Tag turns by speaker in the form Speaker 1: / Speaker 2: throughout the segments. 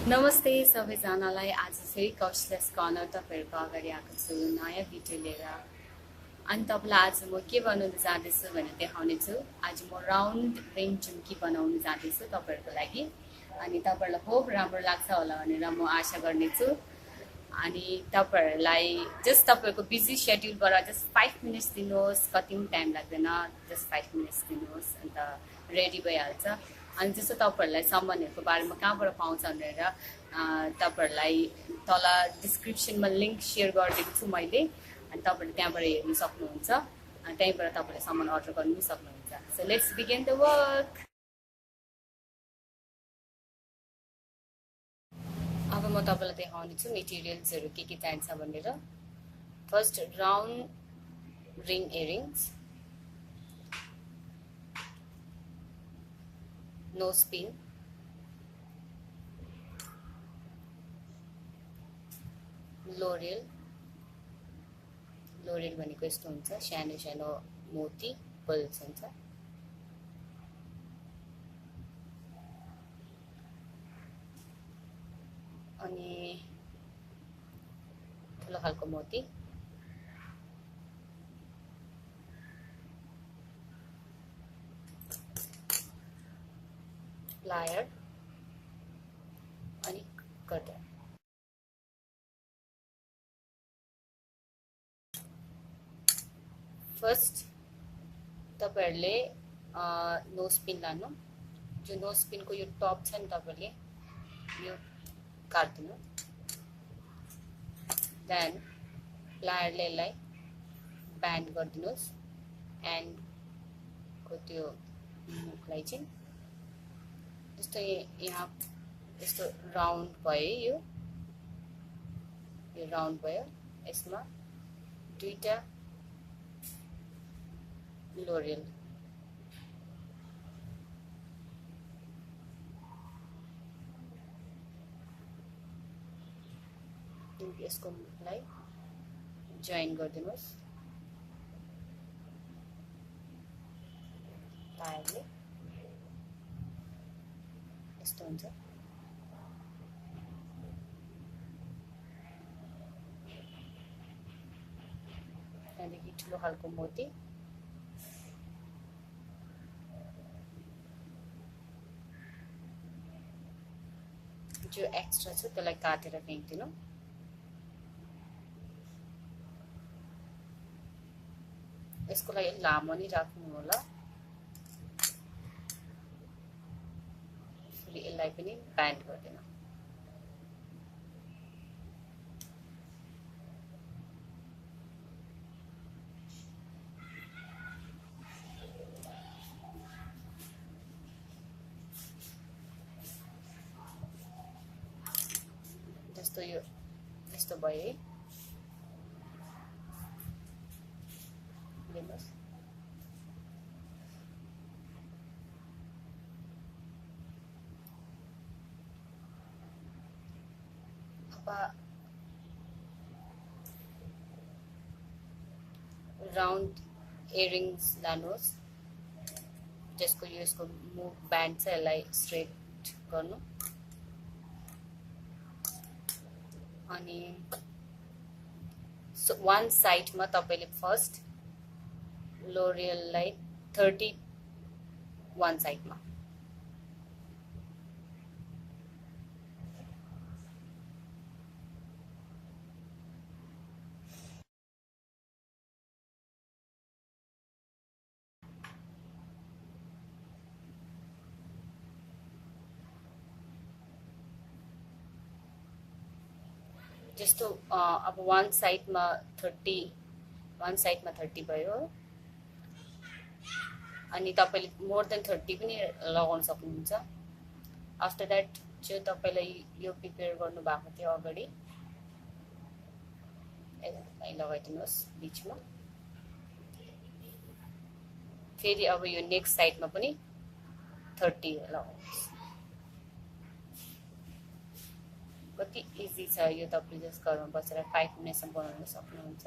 Speaker 1: नमस्ते सबैजनालाई। आज फेरि कस्टलेस कर्नर तपाईँहरूको अगाडि आएको छु नयाँ भिडियो लिएर। अनि तपाईँलाई आज म के बनाउनु जाँदैछु भनेर देखाउने छु। आज म राउन्ड रिङ झुम्की बनाउनु जाँदैछु तपाईँहरूको लागि। अनि तपाईँहरूलाई होप राम्रो लाग्छ होला भनेर म आशा गर्नेछु। अनि तपाईँहरूलाई जस्ट तपाईँको बिजी सेड्युलबाट जस्ट 5 मिनट्स दिनुहोस्, कति पनि टाइम लाग्दैन, जस्ट 5 मिनट्स दिनुहोस् अन्त रेडी भइहाल्छ। अनि जस्तो तपाईँहरूलाई सामानहरूको बारेमा कहाँबाट पाउँछ भनेर तपाईँहरूलाई तल डिस्क्रिप्सनमा लिङ्क सेयर गरिदिएको छु मैले। अनि तपाईँहरूले त्यहाँबाट हेर्नु सक्नुहुन्छ। अनि त्यहीँबाट तपाईँले सामान अर्डर गर्नु पनि सक्नुहुन्छ। So let's begin the work. अब म तपाईँलाई देखाउने छु मेटेरियल्सहरू के चाहिन्छ भनेर। First round ring earrings, nose pin, लोरियल भनेको यस्तो हुन्छ, सानो सानो मोती बल्स हुन्छ। अनि ठुलो खालको मोती, प्लायर अनि कटर। फर्स्ट तपाईँहरूले नोज पिन लानु। जो नोज पिनको यो टप छ नि, तपाईँले यो काट्दिनु। देन प्लायरले यसलाई ब्यान्ड गरिदिनुहोस्। एन्डको त्यो मुखलाई चाहिँ जस्तो यहाँ यस्तो राउन्ड भयो, यो राउन्ड भयो। यसमा दुईटा लोरियल, यसको मुखलाई जोइन गरिदिनुहोस्। प्लायरले यस्तो हुन्छ। त्यहाँदेखि ठुलो खालको मोती, जो एक्स्ट्रा छ त्यसलाई काटेर फ्याँकिदिनु। यसको लागि लामो नै राख्नु होला। फेरि यसलाई पनि ब्यान्ड गरिदिनु। जस्तो यो यस्तो भयो है। लिनुहोस्। अब राउन्ड इयरिङ्स लानुहोस्, जसको यो यसको मुख ब्यान्ड छ, यसलाई स्ट्रेट गर्नु। अनि वान साइडमा तपाईँले फर्स्ट लोरियललाई 30 वान साइडमा, जस्तो अब वान साइडमा 30 भयो। अनि तपाईँले मोर देन 30 पनि लगाउन सक्नुहुन्छ। आफ्टर द्याट चाहिँ तपाईँलाई यो प्रिपेयर गर्नु भएको थियो अगाडि, यसलाई लगाइदिनुहोस् बिचमा। फेरि अब यो नेक्स्ट साइडमा पनि 30 लगाउनुहोस्। कति इजी छ यो, तपाईँले जस्ट घरमा बसेर 5 मिनटसम्म बनाउन सक्नुहुन्छ।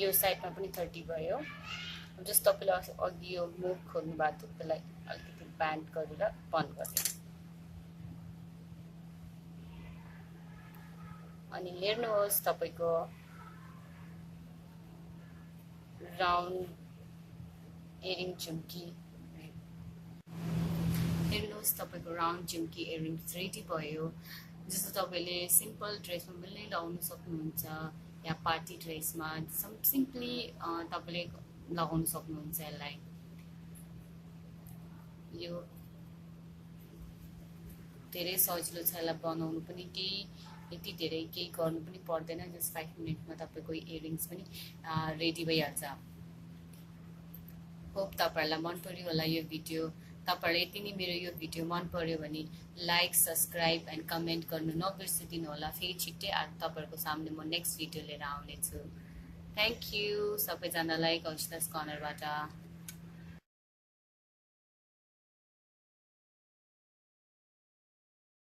Speaker 1: यो साइडमा पनि 30 भयो। जस्ट तपाईँले अघि यो मुख खोल्नु भएको थियो त्यसलाई अलिकति ब्यान्ड गरेर बन्द गरिदिनु। अनि हेर्नुहोस् तपाईँको राउन्ड इयरिङ झुम्की, हेर्नुहोस् तपाईँको राउन्ड झुम्की इयरिङ्स रेडी भयो। जस्तो तपाईँले सिम्पल ड्रेसमा पनि लगाउन सक्नुहुन्छ या पार्टी ड्रेसमा सिम्पली तपाईँले लगाउन सक्नुहुन्छ। यसलाई यो धेरै सजिलो छ, यसलाई बनाउनु पनि यति धेरै केही गर्नु पनि पर्दैन। जस्ट 5 मिनटमा तपाईँको इयरिङ्स पनि रेडी भइहाल्छ। होप तपाईँहरूलाई मन पर्यो होला यो भिडियो। तपाईँहरूलाई यति नै मेरो यो भिडियो मन पर्यो भने लाइक, सब्सक्राइब एन्ड कमेन्ट गर्नु नबिर्सिदिनु होला। फेरि छिट्टै तपाईँहरूको सामने म नेक्स्ट भिडियो लिएर आउनेछु। थ्याङ्क यू सबैजनालाई कौशल्यास कर्नरबाट।